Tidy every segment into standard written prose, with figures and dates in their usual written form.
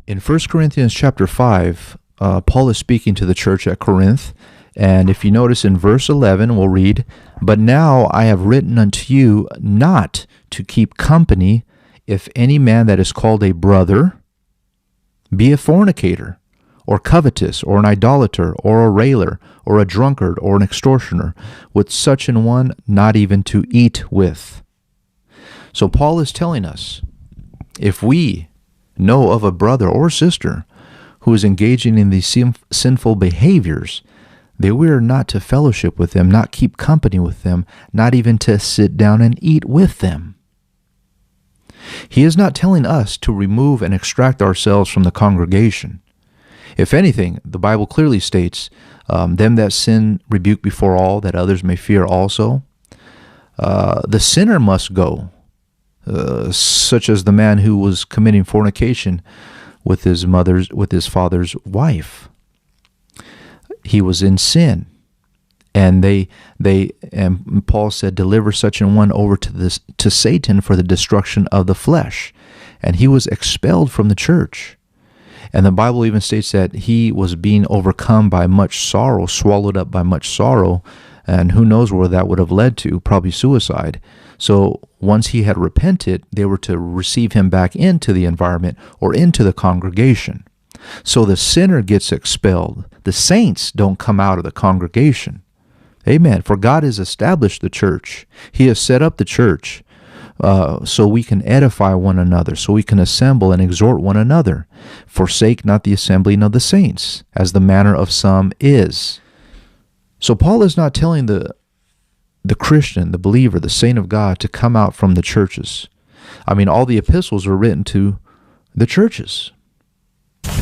In 1 Corinthians chapter 5, Paul is speaking to the church at Corinth, and if you notice in verse 11, we'll read, "But now I have written unto you not to keep company if any man that is called a brother be a fornicator, or covetous, or an idolater, or a railer, or a drunkard, or an extortioner, with such an one not even to eat with." So Paul is telling us, if we know of a brother or sister who is engaging in these sinful behaviors, that we are not to fellowship with them, not keep company with them, not even to sit down and eat with them. He is not telling us to remove and extract ourselves from the congregation. If anything, the Bible clearly states, them that sin rebuke before all, that others may fear also. The sinner must go, such as the man who was committing fornication with his father's wife. He was in sin, and and Paul said, "Deliver such an one over to Satan for the destruction of the flesh," and he was expelled from the church. And the Bible even states that he was being overcome by much sorrow, swallowed up by much sorrow, and who knows where that would have led to, probably suicide. So once he had repented, they were to receive him back into the environment or into the congregation. So the sinner gets expelled. The saints don't come out of the congregation. Amen. For God has established the church. He has set up the church so we can edify one another, so we can assemble and exhort one another. Forsake not the assembling of the saints, as the manner of some is. So Paul is not telling the Christian, the believer, the saint of God, to come out from the churches. I mean, all the epistles are written to the churches.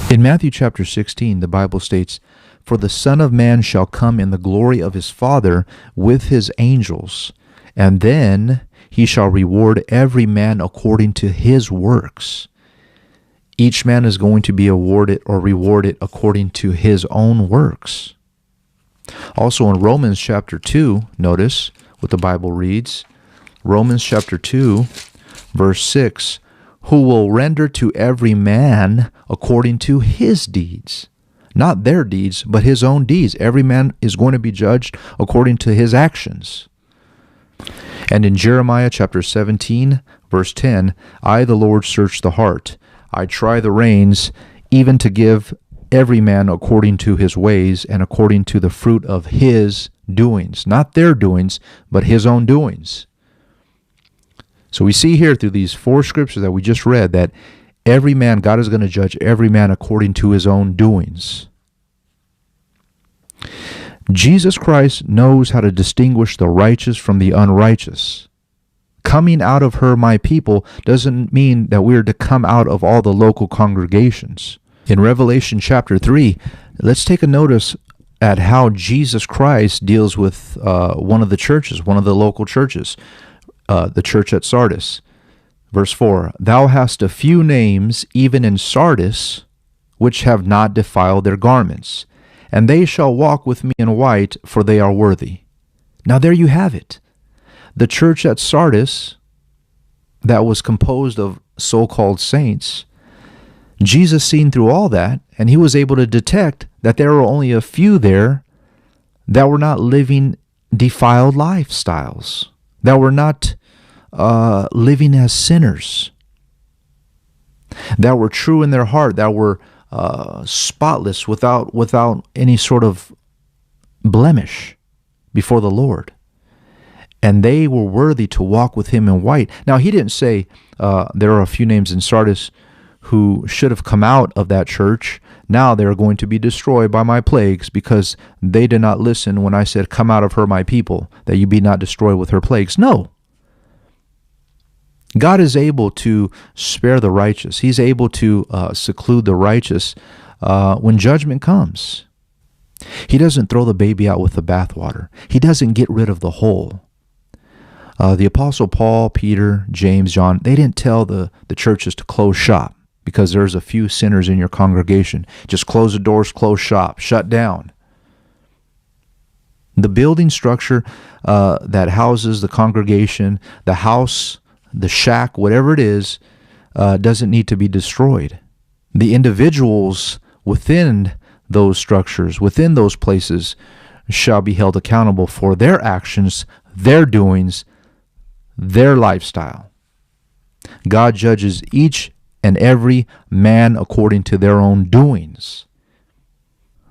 In Matthew chapter 16, the Bible states, "For the Son of Man shall come in the glory of his Father with his angels, and then he shall reward every man according to his works." Each man is going to be awarded or rewarded according to his own works. Also in Romans chapter 2, notice what the Bible reads. Romans chapter 2, verse 6, "Who will render to every man according to his deeds." Not their deeds, but his own deeds. Every man is going to be judged according to his actions. And in Jeremiah chapter 17, verse 10, "I, the Lord, search the heart. I try the reins, even to give every man according to his ways and according to the fruit of his doings." Not their doings, but his own doings. So we see here through these four scriptures that we just read that every man, God is going to judge every man according to his own doings. Jesus Christ knows how to distinguish the righteous from the unrighteous. Coming out of her, my people, doesn't mean that we're to come out of all the local congregations. In Revelation chapter 3, let's take a notice at how Jesus Christ deals with one of the churches, one of the local churches, the church at Sardis. Verse 4, "Thou hast a few names, even in Sardis, which have not defiled their garments, and they shall walk with me in white, for they are worthy." Now there you have it. The church at Sardis, that was composed of so-called saints, Jesus seen through all that, and he was able to detect that there were only a few there that were not living defiled lifestyles, that were not living as sinners, that were true in their heart, that were spotless, without any sort of blemish before the Lord. And they were worthy to walk with him in white. Now, he didn't say there are a few names in Sardis who should have come out of that church. Now they are going to be destroyed by my plagues because they did not listen when I said, "Come out of her, my people, that you be not destroyed with her plagues." No. God is able to spare the righteous. He's able to seclude the righteous when judgment comes. He doesn't throw the baby out with the bathwater. He doesn't get rid of the whole. The Apostle Paul, Peter, James, John, they didn't tell the churches to close shop because there's a few sinners in your congregation. Just close the doors, close shop, shut down. The building structure that houses the congregation, the house, the shack, whatever it is, doesn't need to be destroyed. The individuals within those structures, within those places, shall be held accountable for their actions, their doings, their lifestyle. God judges each and every man according to their own doings.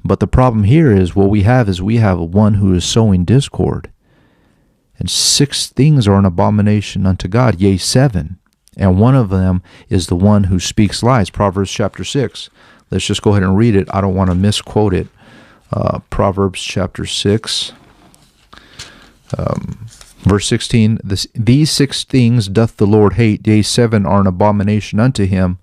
But the problem here is we have one who is sowing discord. And 6 things are an abomination unto God, yea, 7. And one of them is the one who speaks lies. Proverbs chapter 6. Let's just go ahead and read it. I don't want to misquote it. Proverbs chapter 6, verse 16. These 6 things doth the Lord hate, yea, 7 are an abomination unto him.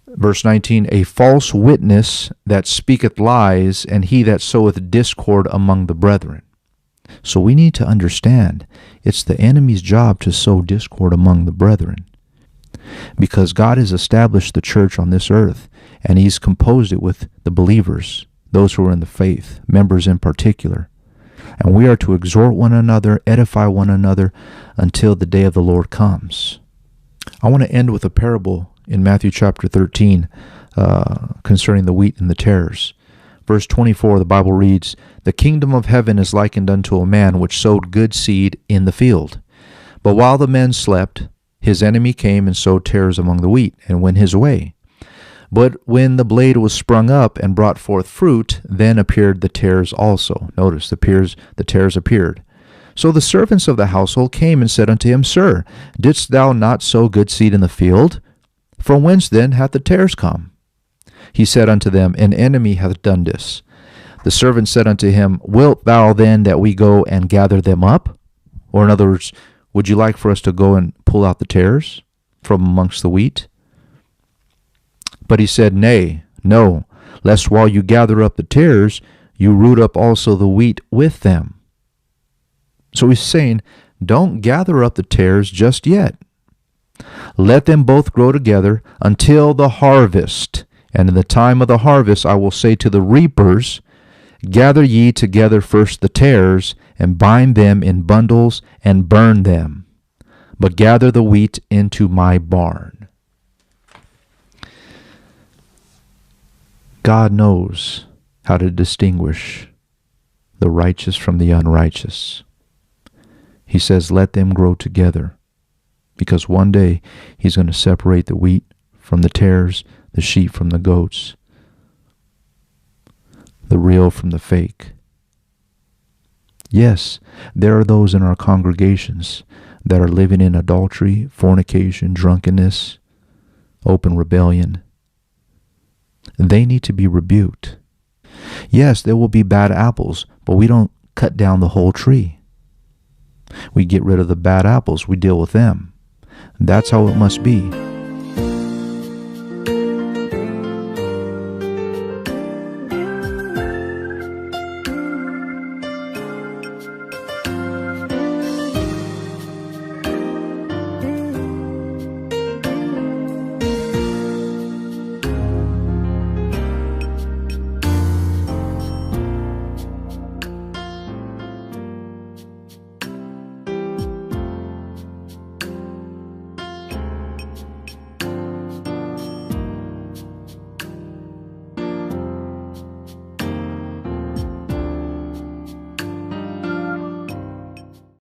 Verse 19, a false witness that speaketh lies, and he that soweth discord among the brethren. So we need to understand it's the enemy's job to sow discord among the brethren, because God has established the church on this earth, and he's composed it with the believers, those who are in the faith, members in particular. And we are to exhort one another, edify one another until the day of the Lord comes. I want to end with a parable in Matthew chapter 13 concerning the wheat and the tares. Verse 24, the Bible reads, the kingdom of heaven is likened unto a man which sowed good seed in the field. But while the men slept, his enemy came and sowed tares among the wheat, and went his way. But when the blade was sprung up and brought forth fruit, then appeared the tares also. Notice, the tares appeared. So the servants of the household came and said unto him, Sir, didst thou not sow good seed in the field? From whence then hath the tares come? He said unto them, An enemy hath done this. The servant said unto him, Wilt thou then that we go and gather them up? Or in other words, would you like for us to go and pull out the tares from amongst the wheat? But he said, Nay, no, lest while you gather up the tares, you root up also the wheat with them. So he's saying, don't gather up the tares just yet. Let them both grow together until the harvest. And in the time of the harvest I will say to the reapers, Gather ye together first the tares, and bind them in bundles, and burn them. But gather the wheat into my barn. God knows how to distinguish the righteous from the unrighteous. He says, let them grow together, because one day he's going to separate the wheat from the tares, the sheep from the goats, the real from the fake. Yes, there are those in our congregations that are living in adultery, fornication, drunkenness, open rebellion. They need to be rebuked. Yes, there will be bad apples, but we don't cut down the whole tree. We get rid of the bad apples. We deal with them. That's how it must be.